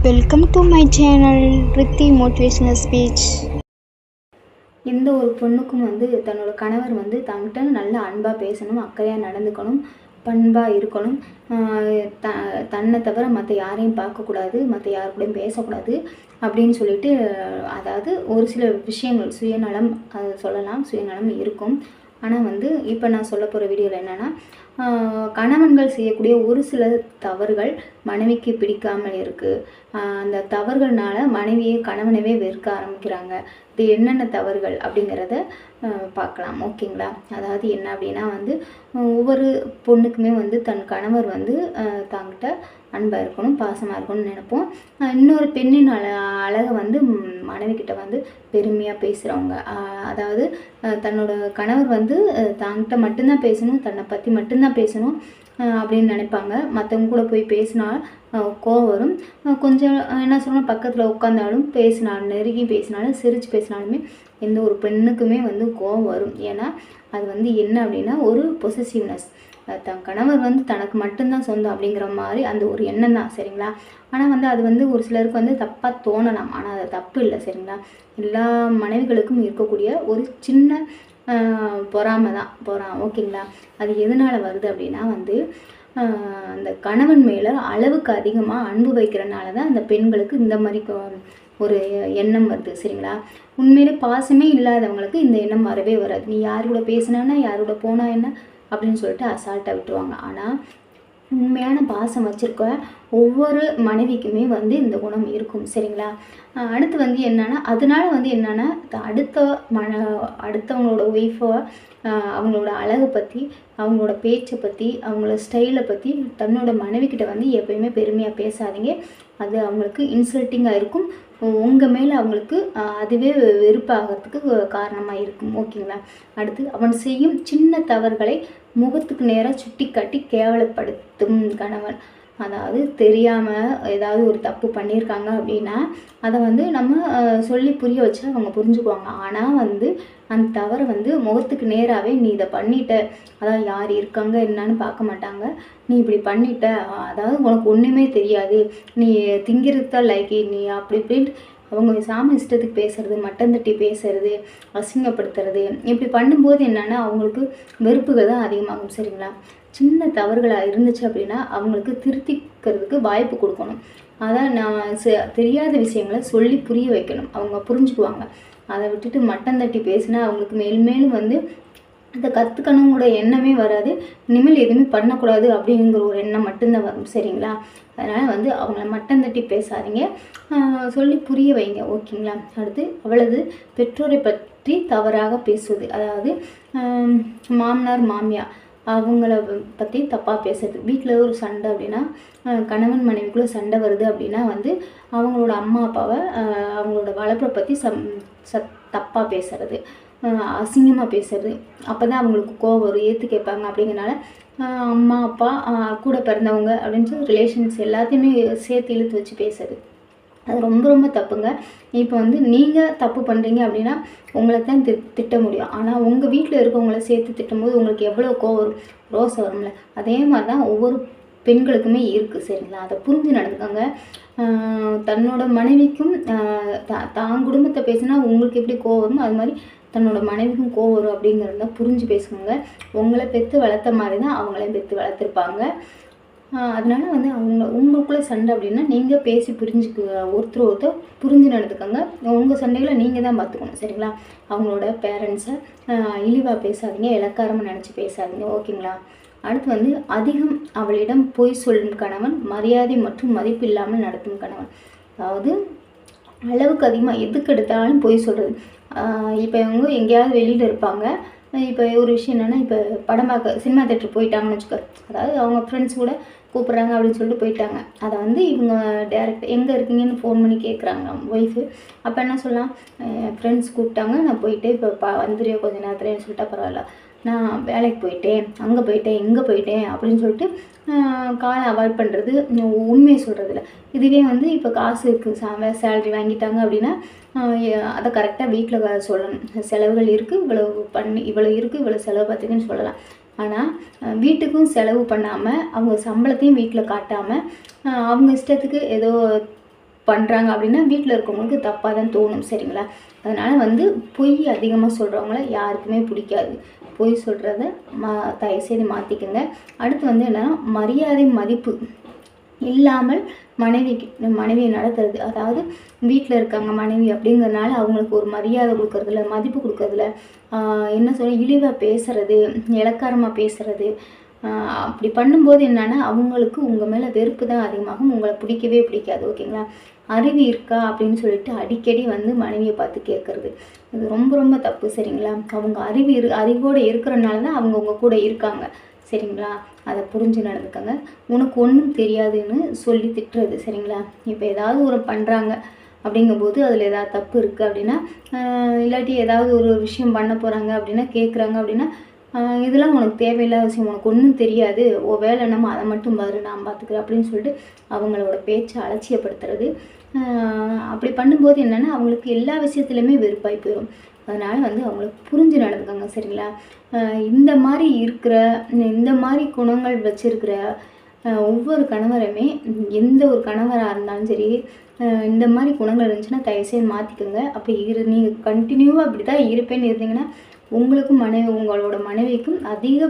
Welcome to my channel Riddhi motivational speech. எந்த ஒரு பொண்ணுக்கும் தன்னோட கணவர் தங்கிட்ட நல்லா அன்பாக பேசணும், அக்கறையாக நடந்துக்கணும், பண்பாக இருக்கணும். தன்னை தவிர மற்ற யாரையும் பார்க்கக்கூடாது, மற்ற யார் கூடயும் பேசக்கூடாது அப்படின்னு சொல்லிட்டு, அதாவது ஒரு சில விஷயங்கள் சுயநலம் சொல்லலாம், சுயநலம் இருக்கும். ஆனால் இப்போ நான் சொல்ல போகிற வீடியோவில் என்னென்னா, கணவன்கள் செய்யக்கூடிய ஒரு சில தவறுகள் மனைவிக்கு பிடிக்காமல் இருக்குது. அந்த தவறுகள்னால மனைவியை கணவனவே வெறுக்க ஆரம்பிக்கிறாங்க. இது என்னென்ன தவறுகள் அப்படிங்கிறத பார்க்கலாம், ஓகேங்களா? அதாவது என்ன அப்படின்னா ஒவ்வொரு பொண்ணுக்குமே தன் கணவர் தாங்கிட்ட அன்பாக இருக்கணும், பாசமாக இருக்கணும்னு நினைப்போம். இன்னொரு பெண்ணின் அழகை மனைவிக்கிட்ட பெருமையாக பேசுகிறவங்க, அதாவது தன்னோட கணவர் தாங்கிட்ட மட்டும்தான் பேசணும், தன்னை பற்றி மட்டும்தான் பேசணும் அப்படின்னு நினைப்பாங்க. மற்றவங்க கூட போய் பேசினா கோவம் வரும். கொஞ்சம் என்ன சொல்லணும், பக்கத்தில் உட்காந்தாலும் பேசினாலும், நெருங்கி பேசினாலும், சிரித்து பேசினாலுமே எந்த ஒரு பெண்ணுக்குமே கோவம் வரும். ஏன்னா அது என்ன அப்படின்னா ஒரு பொசசிவ்னஸ். தன் கணவர் தனக்கு மட்டும்தான் சொந்தம் அப்படிங்கிற மாதிரி அந்த ஒரு எண்ணம் தான், சரிங்களா? ஆனால் அது ஒரு சிலருக்கு தப்பாக தோணலாம், ஆனால் அது தப்பு இல்லை, சரிங்களா? எல்லா மனைவிகளுக்கும் இருக்கக்கூடிய ஒரு சின்ன பொறாமை தான், ஓகேங்களா? அது எதனால் வருது அப்படின்னா அந்த கணவன் மேலே அளவுக்கு அதிகமாக அன்பு வைக்கிறனால தான் அந்த பெண்களுக்கு இந்த மாதிரி ஒரு எண்ணம் வருது, சரிங்களா? உண்மையிலே பாசமே இல்லாதவங்களுக்கு இந்த எண்ணம் வரவே வராது. நீ யார் கூட பேசினான்னா, யார் கூட போனா என்ன அப்படின்னு சொல்லிட்டு அசால்ட்டாக விட்டுருவாங்க. ஆனால் உண்மையான பாசம் வச்சுருக்க ஒவ்வொரு மனைவிக்குமே இந்த குணம் இருக்கும், சரிங்களா? அடுத்து என்னென்னா, அதனால என்னென்னா அடுத்தவங்களோட ஒய்ஃபை அவங்களோட அழகை பற்றி, அவங்களோட பேச்சை பற்றி, அவங்களோட ஸ்டைலை பற்றி தன்னோட மனைவிக்கிட்ட எப்பயுமே பெருமையாக பேசாதீங்க. அது அவங்களுக்கு இன்சல்ட்டிங்காக இருக்கும். உங்கள் மேலே அவங்களுக்கு அதுவே வெறுப்பாகிறதுக்கு காரணமாக இருக்கும், ஓகேங்களா? அடுத்து அவன் செய்யும் சின்ன தவறுகளை முகத்துக்கு நேராக சுட்டி காட்டி கேவலப்படுத்தும் கணவன். அதாவது தெரியாமல் ஏதாவது ஒரு தப்பு பண்ணியிருக்காங்க அப்படின்னா அதை நம்ம சொல்லி புரிய வச்சா அவங்க புரிஞ்சுக்குவாங்க. ஆனால் அந்த தவறை முகத்துக்கு நேராகவே நீ இதை பண்ணிட்ட, அதாவது யார் இருக்காங்க என்னன்னு பார்க்க மாட்டாங்க, நீ இப்படி பண்ணிட்ட, அதாவது உனக்கு ஒன்றுமே தெரியாது, நீ திங்கிறதுக்கு தான் லைக்கி, நீ அப்படி இப்படின்ட்டு அவங்க சாமி இஷ்டத்துக்கு பேசுறது, மட்டம் தட்டி பேசுறது, அசிங்கப்படுத்துறது, இப்படி பண்ணும்போது என்னென்னா அவங்களுக்கு வெறுப்புகள் தான் அதிகமாகும், சரிங்களா? சின்ன தவறுகளாக இருந்துச்சு அப்படின்னா அவங்களுக்கு திருத்திக்கிறதுக்கு வாய்ப்பு கொடுக்கணும். அதான் நான் தெரியாத விஷயங்களை சொல்லி புரிய வைக்கணும், அவங்க புரிஞ்சுக்குவாங்க. அதை விட்டுட்டு மட்டம் தட்டி பேசினா அவங்களுக்கு மேலும் மேலும் அதை கற்றுக்கணுங்கிற எண்ணமே வராது. இனிமேல் எதுவுமே பண்ணக்கூடாது அப்படிங்கிற ஒரு எண்ணம் மட்டும்தான் வரும், சரிங்களா? அதனால் அவங்கள மட்டம் தட்டி பேசாதீங்க, சொல்லி புரிய வைங்க, ஓகேங்களா? அடுத்து அவளது பெற்றோரை பற்றி தவறாக பேசுவது, அதாவது மாமனார் மாமியார் அவங்கள பற்றி தப்பாக பேசுறது. வீட்டில் ஒரு சண்டை அப்படின்னா, கணவன் மனைவிக்குள்ளே சண்டை வருது அப்படின்னா அவங்களோட அம்மா அப்பாவை அவங்களோட வளர்ப்பை பற்றி தப்பாக பேசுறது, அசிங்கமாக பேசுறது. அப்போ தான் அவங்களுக்கு கோவம் வரும், ஏற்று கேட்பாங்க. அப்படிங்கிறனால அம்மா அப்பா கூட பிறந்தவங்க அப்படின்னு சொல்லி ரிலேஷன்ஸ் எல்லாத்தையுமே சேர்த்து இழுத்து வச்சு பேசுறது, அது ரொம்ப ரொம்ப தப்புங்க. இப்போ நீங்கள் தப்பு பண்ணுறீங்க அப்படின்னா உங்களை தான் திட்ட முடியும். ஆனால் உங்கள் வீட்டில் இருக்கவங்கள சேர்த்து திட்டும்போது உங்களுக்கு எவ்வளோ கோவம் வரும், ரோசை வரும்ல. அதே மாதிரி தான் ஒவ்வொரு பெண்களுக்குமே இருக்குது, சரிங்களா? அதை புரிஞ்சு நடந்துக்கோங்க. தன்னோட மனைவிக்கும் தான் குடும்பத்தை பேசினா உங்களுக்கு எப்படி கோவம் வரும், அது மாதிரி தன்னோட மனைவிக்கும் கோவம் வரும் அப்படிங்கிறத புரிஞ்சு பேசுங்க. உங்களை பெற்று வளர்த்த மாதிரி தான் அவங்களையும் பெற்று வளர்த்துருப்பாங்க. அதனால உங்களுக்குள்ளே சண்டை அப்படின்னா நீங்கள் பேசி ஒருத்தர் புரிஞ்சு நடந்துக்கோங்க. உங்கள் சண்டைகளை நீங்கள் தான் பார்த்துக்கணும், சரிங்களா? அவங்களோட பேரண்ட்ஸை இழிவாக பேசாதீங்க, இலக்காரமாக நினச்சி பேசாதீங்க, ஓகேங்களா? அடுத்து அதிகம் அவளிடம் பொய் சொல்லும் கணவன், மரியாதை மற்றும் மதிப்பு இல்லாமல் நடத்தும் கணவன். அதாவது அளவுக்கு அதிகமாக எதுக்கு எடுத்தாலும் பொய் சொல்கிறது. இப்போ இவங்க எங்கேயாவது வெளியில் இருப்பாங்க. இப்போ ஒரு விஷயம் என்னென்னா, இப்போ படம் பார்க்க சினிமா தேட்டர் போயிட்டாங்கன்னு வச்சுக்கோ, அதாவது அவங்க ஃப்ரெண்ட்ஸ் கூட கூப்பிட்றாங்க அப்படின்னு சொல்லிட்டு போயிட்டாங்க. அதை இவங்க டேரெக்ட் எங்கே இருக்கீங்கன்னு ஃபோன் பண்ணி கேட்குறாங்க ஒய்ஃபு. அப்போ என்ன சொல்லலாம், ஃப்ரெண்ட்ஸ் கூப்பிட்டாங்க, நான் போயிட்டு இப்போ வந்துடுறியோ கொஞ்சம் நேரத்துலேன்னு சொல்லிட்டா பரவாயில்ல, நான் வேலைக்கு போயிட்டேன், அங்கே போயிட்டேன், இங்கே போயிட்டேன் அப்படின்னு சொல்லிட்டு காலை அவாய்ட் பண்ணுறது, உண்மையை சொல்கிறதில்ல. இதுவே இப்போ காசு இருக்குது, சேலரி வாங்கிட்டாங்க அப்படின்னா அதை கரெக்டாக வீட்டில் சொல்லணும். செலவுகள் இருக்குது, இவ்வளோ இருக்குது, இவ்வளோ செலவு பார்த்துக்குன்னு சொல்லலாம். ஆனால் வீட்டுக்கும் செலவு பண்ணாமல் அவங்க சம்பளத்தையும் வீட்டில் காட்டாமல் அவங்க இஷ்டத்துக்கு ஏதோ பண்ணுறாங்க அப்படின்னா வீட்டில் இருக்கவங்களுக்கு தப்பாக தான் தோணும். சரிங்களா? அதனால் வந்து பொய் அதிகமாக சொல்கிறவங்கள யாருக்குமே பிடிக்காது. பொய் சொல்கிறத தயவுசெய்து மாற்றிக்கங்க. அடுத்து வந்து என்னென்னா, மரியாதை மதிப்பு இல்லாமல் மனைவியை நடத்துறது. அதாவது வீட்டில் இருக்காங்க மனைவி அப்படிங்கிறதுனால அவங்களுக்கு ஒரு மரியாதை கொடுக்கறதில்ல, மதிப்பு கொடுக்கறதில்ல, என்ன சொல்ல, இழிவாக பேசுறது, இளக்காரமாக பேசுறது. அப்படி பண்ணும்போது என்னென்னா அவங்களுக்கு உங்கள் மேலே வெறுப்பு தான் அதிகமாகும், உங்களை பிடிக்கவே பிடிக்காது. ஓகேங்களா? அறிவு இருக்கா அப்படின்னு சொல்லிட்டு அடிக்கடி வந்து மனைவியை பார்த்து கேட்குறது, இது ரொம்ப ரொம்ப தப்பு. சரிங்களா? அவங்க அறிவோடு இருக்கிறனால தான் அவங்க உங்கள் கூட இருக்காங்க. சரிங்களா? அதை புரிஞ்சு நடந்துக்கங்க. உனக்கு ஒன்றும் தெரியாதுன்னு சொல்லி திட்டுறது. சரிங்களா? இப்போ ஏதாவது ஒரு பண்ணுறாங்க அப்படிங்கும்போது அதில் ஏதாவது தப்பு இருக்குது அப்படின்னா, இல்லாட்டி ஏதாவது ஒரு விஷயம் பண்ண போகிறாங்க அப்படின்னா, கேட்குறாங்க அப்படின்னா, இதெல்லாம் உனக்கு தேவையில்லாத விஷயம், உனக்கு ஒன்றும் தெரியாது, ஓ வேலை என்னமோ அதை மட்டும் பாரு, நான் பார்த்துக்கிறேன் அப்படின்னு சொல்லிட்டு அவங்களோட பேச்சை அலட்சியப்படுத்துறது. அப்படி பண்ணும்போது என்னென்னா அவங்களுக்கு எல்லா விஷயத்துலையுமே வெறுப்பாகி போயிடும். அதனால் வந்து அவங்களுக்கு புரிஞ்சு நடந்துக்கோங்க. சரிங்களா? இந்த மாதிரி குணங்கள் வச்சுருக்கிற ஒவ்வொரு கணவருமே, எந்த ஒரு கணவராக இருந்தாலும் சரி, இந்த மாதிரி குணங்கள் இருந்துச்சுன்னா தயவுசெய்து மாற்றிக்கோங்க. அப்படி நீங்கள் கண்டினியூவாக அப்படி தான் இருப்பேன்னு இருந்தீங்கன்னா உங்களுக்கும் உங்களோட மனைவிக்கும் அதிக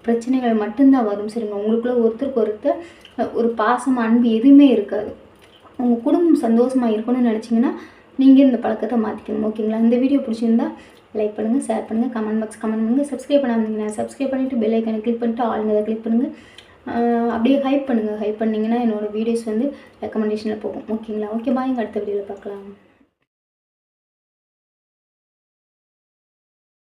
பிரச்சனைகள் மட்டும்தான் வரும். சரிங்க? உங்களுக்குள்ள ஒருத்தருக்கு ஒருத்தர் ஒரு பாசம், அன்பு எதுவுமே இருக்காது. உங்கள் குடும்பம் சந்தோஷமாக இருக்கணும்னு நினச்சிங்கன்னா நீங்கள் இந்த பழக்கத்தை மாற்றிக்கணும். ஓகேங்களா? இந்த வீடியோ பிடிச்சிருந்தா லைக் பண்ணுங்கள், ஷேர் பண்ணுங்கள், கமெண்ட் பண்ணுங்கள். சப்ஸ்கிரைப் பண்ணாமல் சப்ஸ்கிரைப் பண்ணிவிட்டு பெல் ஐக்கனை கிளிக் பண்ணிட்டு ஆளுங்க கிளிக் பண்ணுங்கள். அப்படியே ஹைப் பண்ணுங்கள். ஹைப் பண்ணிங்கன்னா என்னோடய வீடியோஸ் வந்து ரெக்கமெண்டேஷனில் போகும். ஓகேங்களா? ஓகே, பாய். அடுத்த வீடியோவில் பார்க்கலாம்.